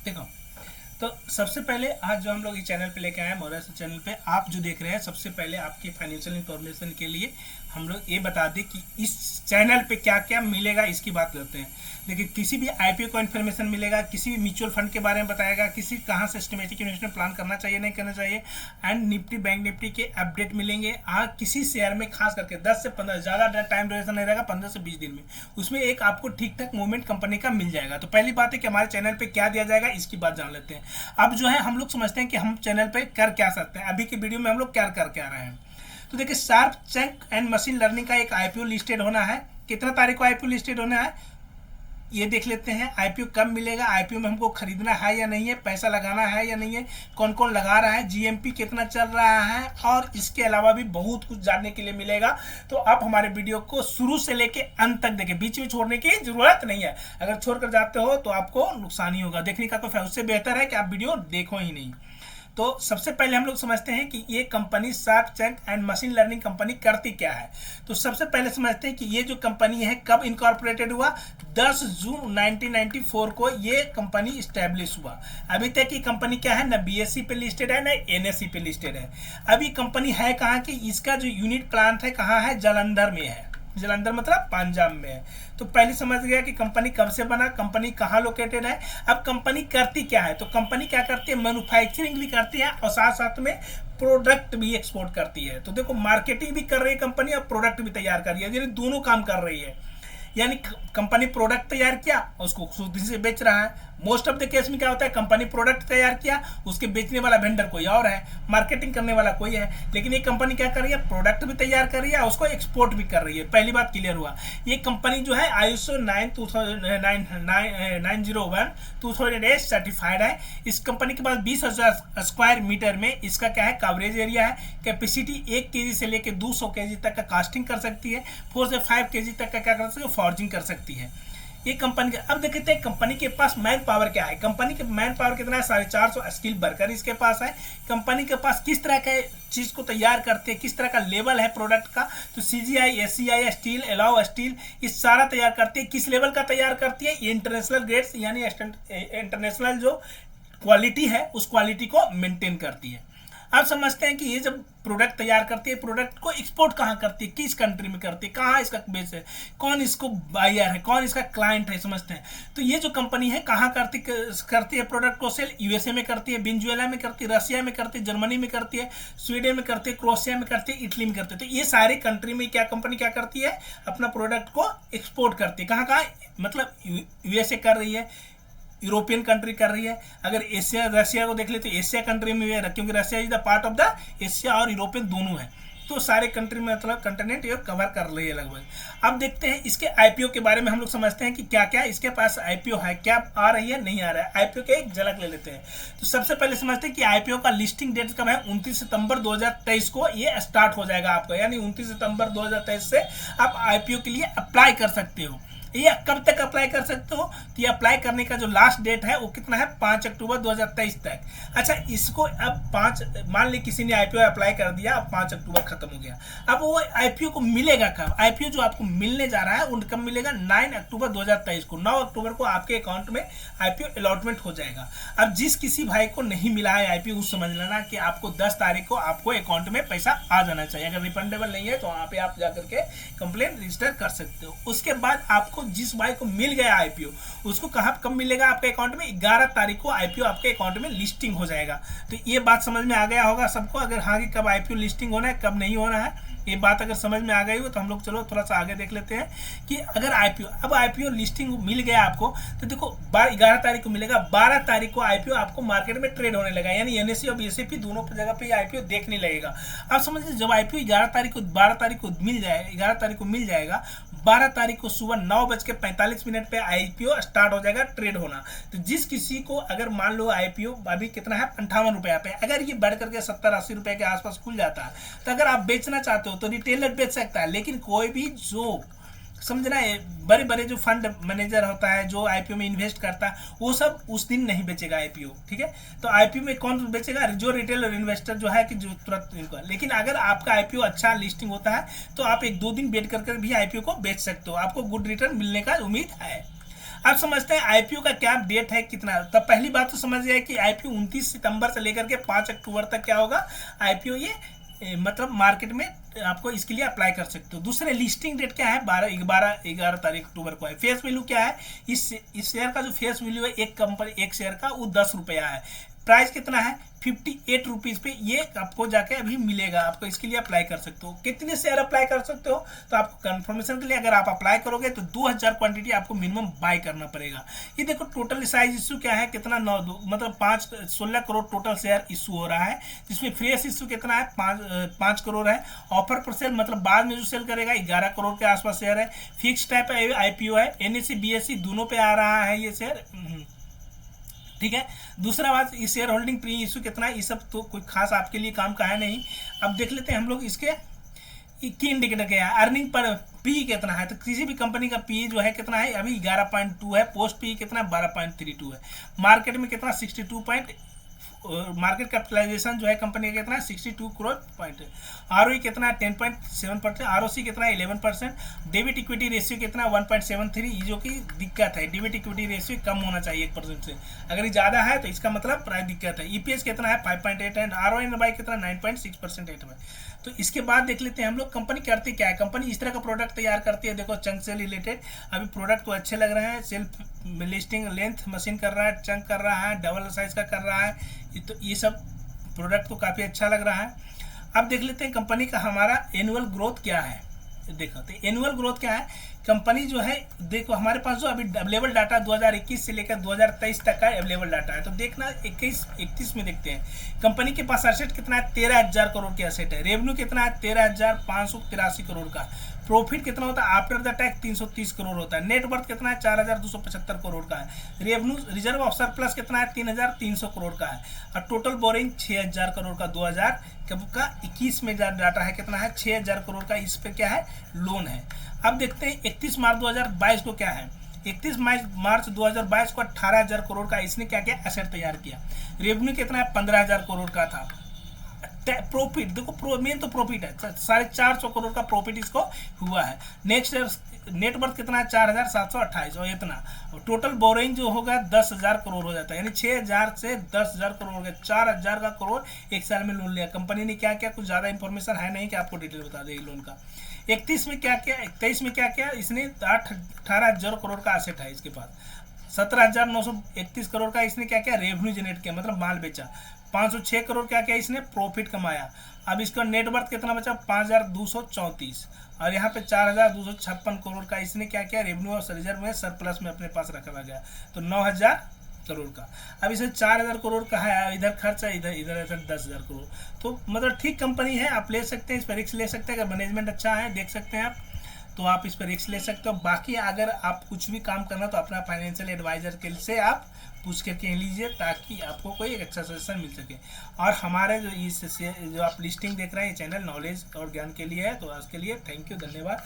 देखो, तो सबसे पहले आज जो हम लोग इस चैनल पे लेके आए हैं मोरेस चैनल पे, आप जो देख रहे हैं, सबसे पहले आपकी फाइनेंशियल इंफॉर्मेशन के लिए हम लोग ये बता दें कि इस चैनल पे क्या क्या मिलेगा इसकी बात करते हैं। देखिए, किसी भी आईपीओ का इन्फॉर्मेशन मिलेगा, किसी भी म्यूचुअल फंड के बारे में बताएगा, किसी कहाँ से सिस्टमेटिक इन्वेस्टमेंट प्लान करना चाहिए नहीं करना चाहिए, एंड निफ्टी बैंक निफ्टी के अपडेट मिलेंगे। आज किसी शेयर में खास करके 10 से 15, ज़्यादा टाइम ड्यूरेशन नहीं रहेगा, 15 से 20 दिन में उसमें एक आपको ठीक ठाक मूवमेंट कंपनी का मिल जाएगा। तो पहली बात है कि हमारे चैनल पे क्या दिया जाएगा इसकी बात जान लेते हैं। अब जो है हम लोग समझते हैं कि हम चैनल पे कर क्या सकते हैं, अभी के वीडियो में हम लोग क्या कर क्या रहे हैं। तो देखिए, शार्प चैंक एंड मशीन लर्निंग का एक आईपीओ लिस्टेड होना है। कितना तारीख को आईपीओ लिस्टेड होना है ये देख लेते हैं। आईपीओ कब मिलेगा, आईपीओ में हमको खरीदना है या नहीं है, पैसा लगाना है या नहीं है, कौन कौन लगा रहा है, जीएमपी कितना चल रहा है, और इसके अलावा भी बहुत कुछ जानने के लिए मिलेगा। तो आप हमारे वीडियो को शुरू से लेके अंत तक देखें, बीच में छोड़ने की जरूरत नहीं है। अगर छोड़कर जाते हो तो आपको नुकसान ही होगा, देखने का तो उससे बेहतर है कि आप वीडियो देखो ही नहीं। तो सबसे पहले हम लोग समझते हैं कि ये कंपनी शार्प चैंक एंड मशीन लर्निंग कंपनी करती क्या है। तो सबसे पहले समझते हैं कि ये जो कंपनी है कब इनकॉर्पोरेटेड हुआ। 10 जून 1994 को ये कंपनी स्टैब्लिश हुआ। अभी तक ये कंपनी क्या है, ना बीएससी पे लिस्टेड है ना एनएससी पे लिस्टेड है। अभी कंपनी है कहाँ की, इसका जो यूनिट प्लांट है कहाँ है, जालंधर में है। जालंधर मतलब पंजाब में है। तो पहले समझ गया कि कंपनी कब से बना, कंपनी कहाँ लोकेटेड है। अब कंपनी करती क्या है, तो कंपनी क्या करती है, मैन्युफैक्चरिंग भी करती है और साथ साथ में प्रोडक्ट भी एक्सपोर्ट करती है। तो देखो, मार्केटिंग भी कर रही है कंपनी और प्रोडक्ट भी तैयार कर रही है, यानी दोनों काम कर रही है। यानी कंपनी प्रोडक्ट तैयार किया, उसको खुद से बेच रहा है। मोस्ट ऑफ द केस में क्या होता है, कंपनी प्रोडक्ट तैयार किया, उसके बेचने वाला वेंडर कोई और है, मार्केटिंग करने वाला कोई है। लेकिन ये कंपनी क्या कर रही है, प्रोडक्ट भी तैयार कर रही है और उसको एक्सपोर्ट भी कर रही है। पहली बात क्लियर हुआ। ये कंपनी जो है ISO 901/2008 सर्टिफाइड है। इस कंपनी के पास 20,000 स्क्वायर मीटर में इसका क्या है, कवरेज एरिया है। कैपेसिटी 1 kg से लेकर 200 kg तक का कास्टिंग कर सकती है। 4 से 5 kg तक का क्या कर सकती है, फॉर्जिंग कर सकती है ये कंपनी का। अब देखते हैं कंपनी के पास मैन पावर क्या है। कंपनी के मैन पावर कितना है, 450 स्किल वर्कर इसके पास है। कंपनी के पास किस तरह के चीज को तैयार करते हैं, किस तरह का लेवल है प्रोडक्ट का, तो CGI, SCI, steel, allow steel, ये सारा तैयार करती है। किस लेवल का तैयार करती है, ये इंटरनेशनल ग्रेड्स यानी इंटरनेशनल जो क्वालिटी है उस क्वालिटी को मेंटेन करती है। अब समझते हैं कि ये जब प्रोडक्ट तैयार करती है, प्रोडक्ट को एक्सपोर्ट कहाँ करती है, किस कंट्री में करती है, कहाँ इसका बेस है, कौन इसको बायर है, कौन इसका क्लाइंट है, समझते हैं। तो ये जो कंपनी है कहाँ करती है प्रोडक्ट को सेल, USA में करती है, वेनेजुएला में करती है, रशिया में करती है, जर्मनी में करती है, स्वीडन में करती है, क्रोएशिया में करती है, इटली में करती है। तो ये सारे कंट्री में क्या कंपनी क्या करती है, अपना प्रोडक्ट को एक्सपोर्ट करती है। कहाँ कहाँ, मतलब USA कर रही है, यूरोपियन कंट्री कर रही है। अगर एशिया रशिया को देख ले तो एशिया कंट्री में है, क्योंकि Russia is the part of the Asia और यूरोपियन दोनों है। तो सारे कंट्री में मतलब कंटिनेंट ये कवर कर रही है लगभग। अब देखते हैं इसके आईपीओ के बारे में, हम लोग समझते हैं कि क्या क्या इसके पास आईपीओ है, क्या आ रही है नहीं आ रहा है। आईपीओ के एक झलक ले लेते हैं। तो सबसे पहले समझते हैं कि आईपीओ का लिस्टिंग डेट कब है, 29 सितंबर 2023 को ये स्टार्ट हो जाएगा आपका, यानी 29 सितंबर 2023 से आप आईपीओ के लिए अप्लाई कर सकते हो। ये कब तक अप्लाई कर सकते हो, तो ये अप्लाई करने का जो लास्ट डेट है वो कितना है, 5 अक्टूबर 2023 तक। अच्छा, इसको अब मान ली किसी ने आईपीओ अप्लाई कर दिया, अब 5 अक्टूबर खत्म हो गया। अब वो आईपीओ को मिलेगा कब, आईपीओ जो आपको मिलने जा रहा है वो कब मिलेगा, 9 अक्टूबर 2023 को। 9 अक्टूबर को आपके अकाउंट में आईपीओ अलॉटमेंट हो जाएगा। अब जिस किसी भाई को नहीं मिला है आईपीओ, उस समझ लेना कि आपको 10 तारीख को आपको अकाउंट में पैसा आ जाना चाहिए। अगर रिफंडेबल नहीं है तो वहाँ पे आप जाकर के कंप्लेन रजिस्टर कर सकते हो। उसके बाद आपको जिस भाई को मिल गया आईपीओ, उसको कब मिलेगा आपके अकाउंट में, 11 तारीख को आईपीओ आपके अकाउंट में लिस्टिंग हो जाएगा। तो ये बात समझ में आ गया होगा सबको, अगर हाँ कि कब आईपीओ लिस्टिंग होना है कब नहीं होना है, ये बात अगर समझ में आ गई हो तो हम लोग चलो थोड़ा सा आगे देख लेते हैं कि अगर आईपीओ लिस्टिंग मिल गया आपको, तो देखो 11 तारीख को मिलेगा। 12 तारीख को आईपीओ आपको मार्केट में ट्रेड होने लगा, यानी एनएससी और बीएससी दोनों जगह पे आईपीओ देखने लगेगा। अब समझिए, जब आईपीओ 12 तारीख को मिल जाएगा, 11 तारीख को मिल जाएगा, 12 तारीख को सुबह 9:45 पे आईपीओ स्टार्ट हो जाएगा ट्रेड होना। तो जिस किसी को अगर मान लो आईपीओ अभी कितना है, 58 रुपये पे, अगर ये बढ़ करके 70-80 रुपये के आसपास खुल जाता है, तो अगर आप बेचना चाहते हो तो रिटेलर बेच सकता है। लेकिन कोई भी जो समझना है, बड़े बड़े जो फंड मैनेजर होता है जो आईपीओ में इन्वेस्ट करता है, वो सब उस दिन नहीं बेचेगा आईपीओ, ठीक है। तो आईपीओ में कौन बेचेगा, जो रिटेलर इन्वेस्टर जो है कि जो तुरंत इनको। लेकिन अगर आपका आईपीओ अच्छा लिस्टिंग होता है तो आप 1-2 दिन वेट करके भी आईपीओ को बेच सकते हो, आपको गुड रिटर्न मिलने का उम्मीद है। अब समझते हैं आईपीओ का क्या डेट है, कितना। तब पहली बात तो समझ गए कि आईपीओ 29 सितंबर से लेकर के 5 अक्टूबर तक क्या होगा, आईपीओ ये मतलब मार्केट में आपको इसके लिए अप्लाई कर सकते हो। दूसरे लिस्टिंग डेट क्या है, 11 तारीख अक्टूबर को है। फेस वैल्यू क्या है, इस शेयर का जो फेस वैल्यू है एक शेयर का वो 10 रुपया है। प्राइस कितना है, 58 रुपीज़ पे ये आपको जाके अभी मिलेगा। आपको इसके लिए अप्लाई कर सकते हो। कितने शेयर अप्लाई कर सकते हो, तो आपको कंफर्मेशन के लिए अगर आप अप्लाई करोगे तो 2000 क्वांटिटी आपको मिनिमम बाय करना पड़ेगा। ये देखो टोटल साइज इशू क्या है, कितना मतलब 16 करोड़ टोटल शेयर इशू हो रहा है, जिसमें फ्रेश इशू कितना है, 5 करोड़ है। ऑफर पर सेल मतलब बाद में जो सेल करेगा 11 करोड़ के आसपास शेयर है। फिक्स टाइप आईपीओ है, एनएससी बीएससी दोनों पे आ रहा है ये शेयर, ठीक है। दूसरा बात, ये शेयर होल्डिंग प्री इशू कितना है, ये सब तो कोई खास आपके लिए काम का है नहीं। अब देख लेते हैं हम लोग इसके की इंडिकेटर क्या है, अर्निंग पर पी कितना है। तो किसी भी कंपनी का पी जो है कितना है, अभी 11.2 है। पोस्ट पी कितना, 12.32 है। मार्केट में कितना, 62 मार्केट कैपिटलाइजेशन जो है कंपनी का कितना है, 62 करोड़ पॉइंट। आरओई कितना है, 10.7%। आरओसी कितना है, 11%। डेबिट इक्विटी रेशियो कितना है, 1.73। ये जो कि दिक्कत है, डेबिट इक्विटी रेशियो कम होना चाहिए 1% से। अगर ये ज़्यादा है तो इसका मतलब प्राइस दिक्कत है। ईपीएस कितना है, 5.8 एंड आरओआई कितना 9.6% है। तो इसके बाद देख लेते हैं हम लोग कंपनी करती क्या है। कंपनी इस तरह का प्रोडक्ट तैयार करती है, देखो चंक से रिलेटेड। अभी प्रोडक्ट तो अच्छे लग रहे हैं, सेल्फ लिस्टिंग लेंथ मशीन कर रहा है, चंक कर रहा है, डबल साइज का कर रहा है। तो ये सब प्रोडक्ट तो काफ़ी अच्छा लग रहा है। अब देख लेते हैं कंपनी का हमारा एनुअल ग्रोथ क्या है। देखो तो एनुअल ग्रोथ क्या है, कंपनी जो है, देखो हमारे पास जो अभी अवेलेबल डाटा 2021 से लेकर 2023 तक का अवेलेबल डाटा है। तो देखना 21-31 में देखते हैं कंपनी के पास एसेट कितना है, 13,000 करोड़ के एसेट है। रेवेन्यू कितना है, 13,583 करोड़ का। प्रॉफिट कितना होता है आफ्टर द टैक्स, 330 करोड़ होता है। नेट वर्थ कितना है, 4,275 करोड़ का है। रेवेन्यू रिजर्व ऑफ सरप्लस कितना है, 3,300 करोड़ का है। और टोटल बोरिंग 6,000 करोड़ का 2021 में डाटा है, कितना है, 6,000 करोड़ का। इस पे क्या है, लोन है। अब देखते हैं 31 मार्च 2022 को क्या है। 31 मार्च 2022 को 18,000 करोड़ का इसने क्या किया, एसेट तैयार किया। रेवेन्यू कितना है, 15,000 करोड़ का था। प्रॉफिट देखो, मेन तो प्रॉफिट है, 450 करोड़ का प्रॉफिट इसको हुआ है। नेक्स्ट नेटवर्थ कितना है, 4,728 और इतना। टोटल बोरिंग जो होगा 10,000 करोड़ हो जाता है, यानी 6,000 से 10,000 करोड़ हो गया। 4,000 का करोड़ एक साल में लोन लिया कंपनी ने। क्या क्या, कुछ ज़्यादा इंफॉर्मेशन है नहीं कि आपको डिटेल बता देगी लोन का। 31 में क्या किया, 23 में क्या किया, इसने 18,000 करोड़ का एसेट है इसके पास। 17,931 करोड़ का इसने क्या किया, रेवेन्यू जनरेट किया, मतलब माल बेचा। 506 करोड़ क्या किया इसने, प्रॉफिट कमाया। अब इसका नेटवर्थ कितना बचा, 5,234। और यहाँ पे 4,256 करोड़ का इसने क्या किया, रेवेन्यू और रिजर्व में सरप्लस में अपने पास रखा गया। तो 9,000 करोड़ का। अब इसे 4,000 करोड़ का है, इधर खर्च है, इधर 10,000 करोड़। तो मतलब ठीक कंपनी है, आप ले सकते हैं, इस पर रिस्क ले सकते हैं। अगर मैनेजमेंट अच्छा है, देख सकते हैं आप, तो आप इस पर रिस्क ले सकते हो। बाकी अगर आप कुछ भी काम करना तो अपना फाइनेंशियल एडवाइजर के से आप पूछ करके लीजिए, ताकि आपको कोई एक अच्छा सजेशन मिल सके। और हमारे जो आप लिस्टिंग देख रहे हैं, ये चैनल नॉलेज और ज्ञान के लिए है। तो आज के लिए थैंक यू, धन्यवाद।